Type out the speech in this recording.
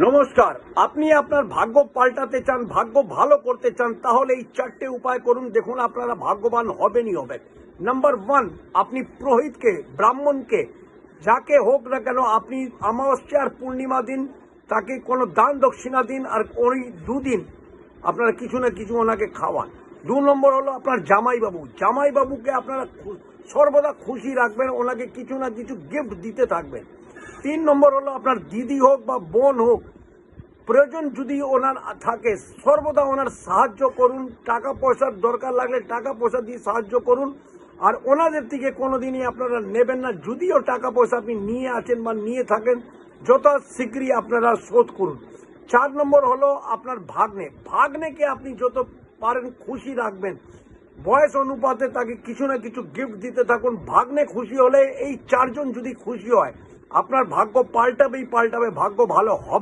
নমস্কার। আপনি আপনার ভাগ্য পাল্টাতে চান, ভাগ্য ভালো করতে চান, তাহলে এই 4টে উপায় করুন। দেখুন আপনারা ভাগ্যবান হবেনই হবেন। নাম্বার 1, আপনি পুরোহিতকে, ব্রাহ্মণকে, যাকে হোক না কেন, আপনি অমাবস্যা আর পূর্ণিমা দিন তাকে কোনো দান দক্ষিণা দিন, আর ওই দুদিন আপনারা কিছু না কিছু ওনাকে খাওয়ান। 2 নম্বর হলো আপনার জামাইবাবু। জামাইবাবুকে আপনারা সর্বদা খুশি রাখবেন, ওনাকে কিছু না কিছু গিফট দিতে থাকবেন। 3 নম্বর হলো আপনার দিদি হোক বা বোন হোক, প্রয়োজন যদি ওনার থাকে সর্বদা ওনার সাহায্য করুন। টাকা পয়সার দরকার লাগলে টাকা পয়সা দিয়ে সাহায্য করুন, আর ওনাদের থেকে কোনোদিনই আপনারা নেবেন না। যদিও টাকা পয়সা আপনি নিয়ে আছেন বা নিয়ে থাকেন, যত শীঘ্রই আপনারা শোধ করুন। 4 নম্বর হলো আপনার ভাগ্নেকে আপনি যত পারেন খুশি রাখবেন। বয়স অনুপাতে তাকে কিছু না কিছু গিফট দিতে থাকুন। ভাগ্নে খুশি হলে, এই 4জন যদি খুশি হয়, আপনার ভাগ্য পাল্টাবে, ভাগ্য ভালো হবে।